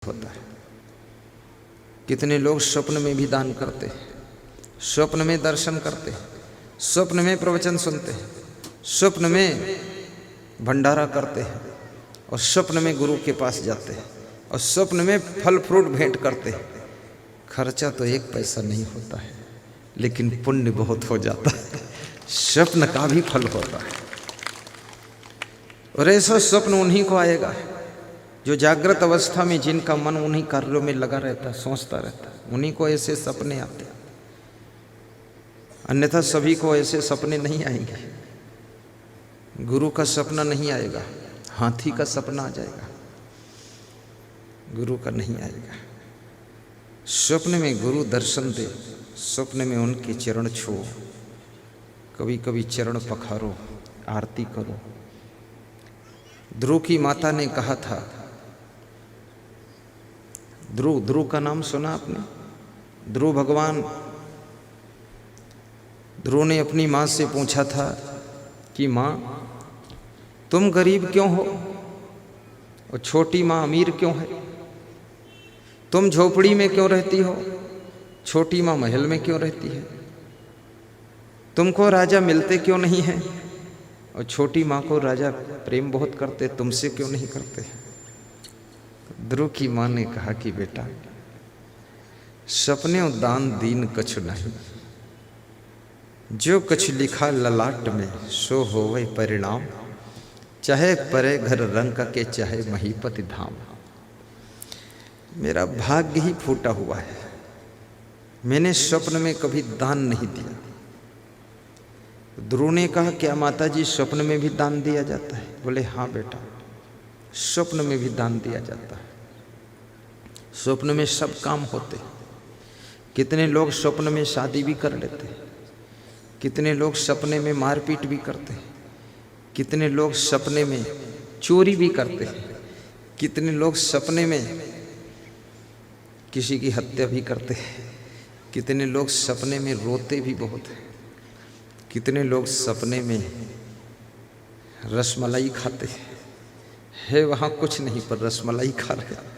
होता है। कितने लोग स्वप्न में भी दान करते हैं, स्वप्न में दर्शन करते हैं, स्वप्न में प्रवचन सुनते हैं, स्वप्न में भंडारा करते हैं और स्वप्न में गुरु के पास जाते हैं और स्वप्न में फल फ्रूट भेंट करते हैं। खर्चा तो एक पैसा नहीं होता है, लेकिन पुण्य बहुत हो जाता है। स्वप्न का भी फल होता है और ऐसा स्वप्न उन्हीं को आएगा जो जागृत अवस्था में जिनका मन उन्हीं कार्यों में लगा रहता है, सोचता रहता है, उन्हीं को ऐसे सपने आते हैं। अन्यथा सभी को ऐसे सपने नहीं आएंगे। गुरु का सपना नहीं आएगा, हाथी का सपना आ जाएगा, गुरु का नहीं आएगा। स्वप्न में गुरु दर्शन दे, स्वप्न में उनके चरण छुओ, कभी कभी चरण पखारो, आरती करो। ध्रुव की माता ने कहा था, ध्रुव का नाम सुना आपने? ध्रुव भगवान, ध्रुव ने अपनी माँ से पूछा था कि माँ तुम गरीब क्यों हो और छोटी माँ अमीर क्यों है? तुम झोपड़ी में क्यों रहती हो, छोटी माँ महल में क्यों रहती है? तुमको राजा मिलते क्यों नहीं है और छोटी माँ को राजा प्रेम बहुत करते, तुमसे क्यों नहीं करते? ध्रुव की माँ ने कहा कि बेटा, सपने दान दीन कछु नहीं, जो कछ लिखा ललाट में सो होवे परिणाम, चाहे परे घर रंग के चाहे महीपति धाम। मेरा भाग्य ही फूटा हुआ है, मैंने स्वप्न में कभी दान नहीं दिया। ध्रुव ने कहा, क्या माता जी स्वप्न में भी दान दिया जाता है? बोले हाँ बेटा, स्वप्न में भी दान दिया जाता है। स्वप्न में सब काम होते हैं। कितने लोग स्वप्न में शादी भी कर लेते हैं, कितने लोग सपने में मारपीट भी करते हैं, कितने लोग सपने में चोरी भी करते हैं, कितने लोग सपने में किसी की हत्या भी करते हैं, कितने लोग सपने में रोते भी बहुत हैं, कितने लोग सपने में रसमलाई खाते हैं, वहाँ कुछ नहीं पर रसमलाई खा रहे।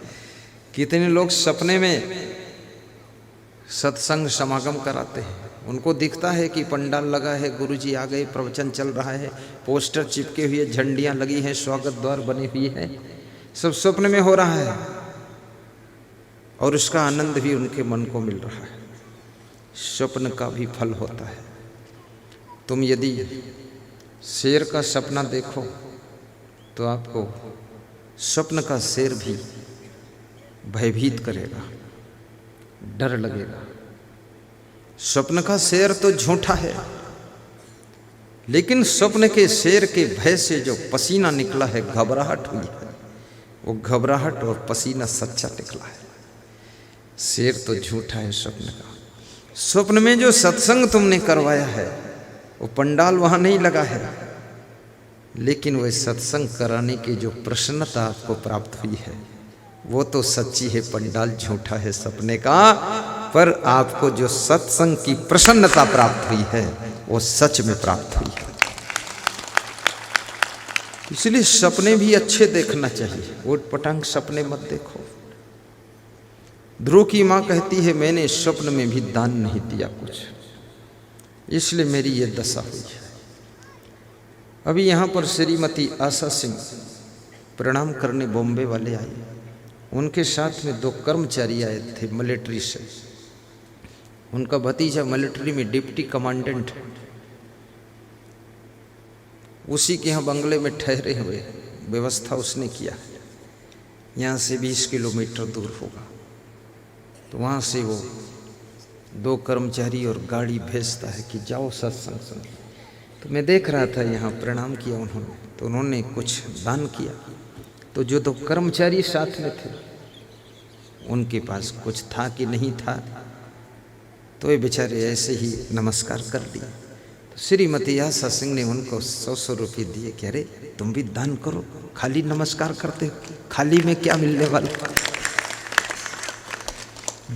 कितने लोग सपने में सत्संग समागम कराते हैं, उनको दिखता है कि पंडाल लगा है, गुरुजी आ गए, प्रवचन चल रहा है, पोस्टर चिपके हुए, झंडियाँ लगी हैं, स्वागत द्वार बनी हुई है, सब स्वप्न में हो रहा है और उसका आनंद भी उनके मन को मिल रहा है। स्वप्न का भी फल होता है। तुम यदि शेर का सपना देखो तो आपको स्वप्न का शेर भी भयभीत करेगा, डर लगेगा। स्वप्न का शेर तो झूठा है, लेकिन स्वप्न के शेर के भय से जो पसीना निकला है, घबराहट हुई है, वो घबराहट और पसीना सच्चा निकला है। शेर तो झूठा है स्वप्न का। स्वप्न में जो सत्संग तुमने करवाया है, वो पंडाल वहाँ नहीं लगा है, लेकिन वह सत्संग कराने की जो प्रसन्नता आपको प्राप्त हुई है, वो तो सच्ची है। पंडाल झूठा है सपने का, पर आपको जो सत्संग की प्रसन्नता प्राप्त हुई है, वो सच में प्राप्त हुई है। इसलिए सपने भी अच्छे देखना चाहिए, उठ पटांग सपने मत देखो। ध्रुव की माँ कहती है, मैंने स्वप्न में भी दान नहीं दिया कुछ, इसलिए मेरी ये दशा हुई है। अभी यहाँ पर श्रीमती आशा सिंह प्रणाम करने बॉम्बे वाले आए, उनके साथ में 2 कर्मचारी आए थे मिलिट्री से। उनका भतीजा मिलिट्री में डिप्टी कमांडेंट है, उसी के यहाँ बंगले में ठहरे हुए, व्यवस्था उसने किया। यहाँ से 20 किलोमीटर दूर होगा, तो वहाँ से वो 2 कर्मचारी और गाड़ी भेजता है कि जाओ सत्संग सुनो। तो मैं देख रहा था, यहाँ प्रणाम किया उन्होंने, तो उन्होंने कुछ दान किया। तो जो 2 कर्मचारी साथ में थे, उनके पास कुछ था कि नहीं था, तो वे बेचारे ऐसे ही नमस्कार कर दिए। तो श्रीमती आशा सिंह ने उनको 100 रुपये दिए कि अरे तुम भी दान करो, खाली नमस्कार करते हो, खाली में क्या मिलने वाला।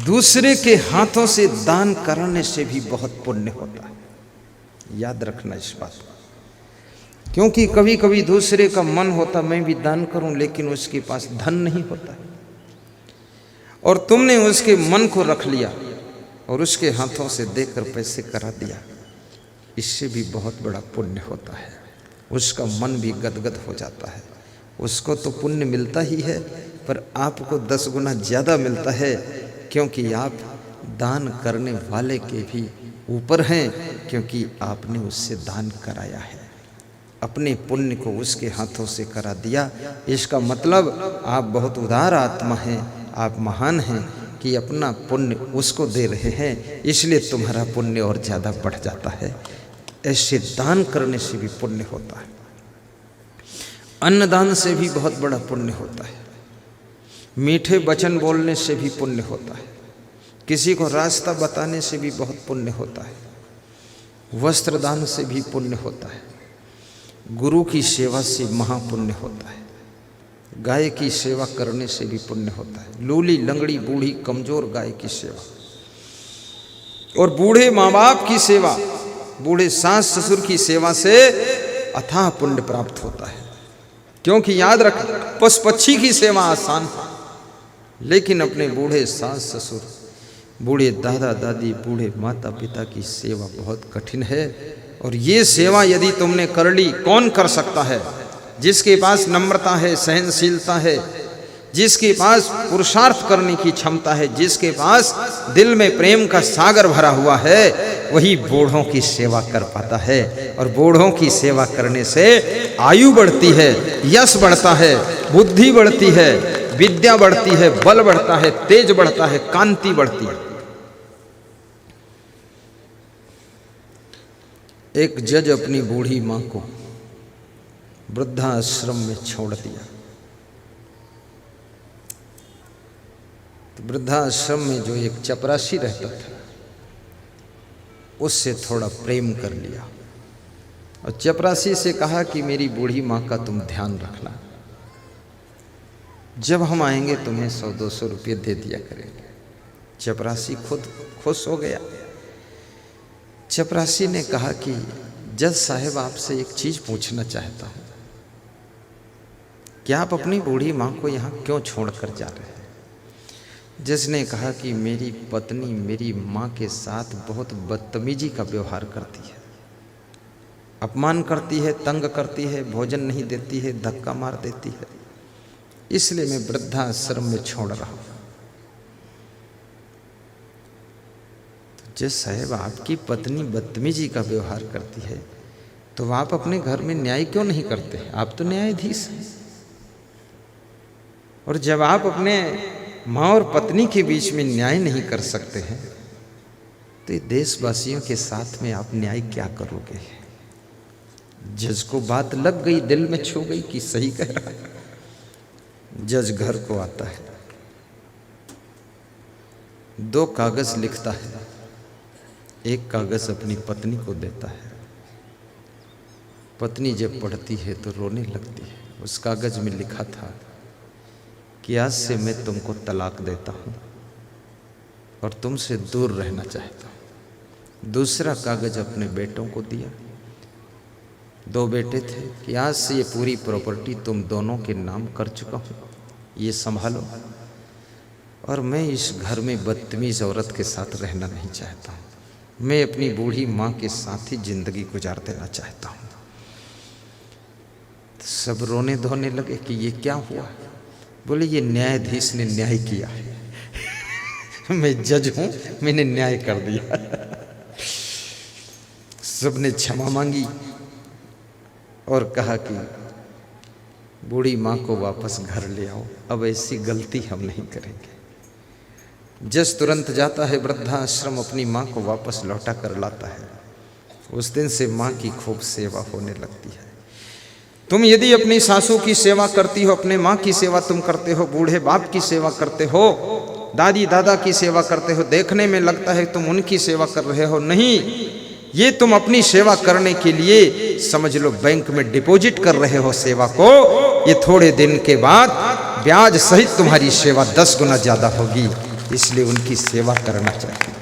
दूसरे के हाथों से दान करने से भी बहुत पुण्य होता है, याद रखना इस बात को। क्योंकि कभी कभी दूसरे का मन होता मैं भी दान करूं, लेकिन उसके पास धन नहीं होता, और तुमने उसके मन को रख लिया और उसके हाथों से देकर पैसे करा दिया, इससे भी बहुत बड़ा पुण्य होता है। उसका मन भी गदगद हो जाता है। उसको तो पुण्य मिलता ही है, पर आपको 10 गुना ज़्यादा मिलता है, क्योंकि आप दान करने वाले के भी ऊपर हैं, क्योंकि आपने उससे दान कराया है, अपने पुण्य को उसके हाथों से करा दिया। इसका मतलब आप बहुत उदार आत्मा हैं, आप महान हैं कि अपना पुण्य उसको दे रहे हैं, इसलिए तुम्हारा पुण्य और ज़्यादा बढ़ जाता है। ऐसे दान करने से भी पुण्य होता है। अन्नदान से भी बहुत बड़ा पुण्य होता है। मीठे वचन बोलने से भी पुण्य होता है। किसी को रास्ता बताने से भी बहुत पुण्य होता है। वस्त्र दान से भी पुण्य होता है। गुरु की सेवा से महापुण्य होता है। गाय की सेवा करने से भी पुण्य होता है। लूली, लंगड़ी, बूढ़ी, कमजोर गाय की सेवा और बूढ़े माँ बाप की सेवा, बूढ़े सास ससुर की सेवा से अथाह पुण्य प्राप्त होता है। क्योंकि याद रख, पशु पक्षी की सेवा आसान है, लेकिन अपने बूढ़े सास ससुर, बूढ़े दादा दादी, बूढ़े माता पिता की सेवा बहुत कठिन है। और ये सेवा यदि तुमने कर ली, कौन कर सकता है? जिसके पास नम्रता है, सहनशीलता है, जिसके पास पुरुषार्थ करने की क्षमता है, जिसके पास दिल में प्रेम का सागर भरा हुआ है, वही बूढ़ों की सेवा कर पाता है। और बूढ़ों की सेवा करने से आयु बढ़ती है, यश बढ़ता है, बुद्धि बढ़ती है, विद्या बढ़ती है, बल बढ़ता है, तेज बढ़ता है, कांति बढ़ती है। एक जज अपनी बूढ़ी मां को वृद्धाश्रम में छोड़ दिया। तो वृद्धाश्रम में जो एक चपरासी रहता था, उससे थोड़ा प्रेम कर लिया और चपरासी से कहा कि मेरी बूढ़ी माँ का तुम ध्यान रखना, जब हम आएंगे तुम्हें 100-200 रुपये दे दिया करेंगे। चपरासी खुद खुश हो गया। चपरासी ने कहा कि जज साहब, आपसे एक चीज़ पूछना चाहता हूँ, क्या आप अपनी बूढ़ी माँ को यहाँ क्यों छोड़ कर जा रहे हैं? जज ने कहा कि मेरी पत्नी मेरी माँ के साथ बहुत बदतमीजी का व्यवहार करती है, अपमान करती है, तंग करती है, भोजन नहीं देती है, धक्का मार देती है, इसलिए मैं वृद्धाश्रम में छोड़ रहा हूँ। जज साहब, आपकी पत्नी बदतमीजी का व्यवहार करती है, तो आप अपने घर में न्याय क्यों नहीं करते? आप तो न्यायाधीश हैं। और जब आप अपने माँ और पत्नी के बीच में न्याय नहीं कर सकते हैं, तो ये देशवासियों के साथ में आप न्याय क्या करोगे? जज को बात लग गई, दिल में छू गई कि सही कह रहा है। जज घर को आता है, 2 कागज लिखता है, एक कागज अपनी पत्नी को देता है। पत्नी जब पढ़ती है तो रोने लगती है। उस कागज में लिखा था कि आज से मैं तुमको तलाक देता हूँ और तुमसे दूर रहना चाहता हूँ। दूसरा कागज अपने बेटों को दिया। 2 बेटे थे कि आज से ये पूरी प्रॉपर्टी तुम दोनों के नाम कर चुका हूँ, ये संभालो, और मैं इस घर में बदतमीज औरत के साथ रहना नहीं चाहता हूँ। मैं अपनी बूढ़ी माँ के साथ ही जिंदगी गुजार देना चाहता हूँ। सब रोने धोने लगे कि ये क्या हुआ? बोले, ये न्यायाधीश ने न्याय किया है। मैं जज हूँ, मैंने न्याय कर दिया। सबने क्षमा मांगी और कहा कि बूढ़ी माँ को वापस घर ले आओ, अब ऐसी गलती हम नहीं करेंगे। जज तुरंत जाता है वृद्धाश्रम, अपनी माँ को वापस लौटा कर लाता है। उस दिन से माँ की खूब सेवा होने लगती है। तुम यदि अपनी सासू की सेवा करती हो, अपने माँ की सेवा तुम करते हो, बूढ़े बाप की सेवा करते हो, दादी दादा की सेवा करते हो, देखने में लगता है तुम उनकी सेवा कर रहे हो, नहीं, ये तुम अपनी सेवा करने के लिए समझ लो बैंक में डिपॉजिट कर रहे हो सेवा को। ये थोड़े दिन के बाद ब्याज सहित तुम्हारी सेवा 10 गुना ज्यादा होगी, इसलिए उनकी सेवा करना चाहिए।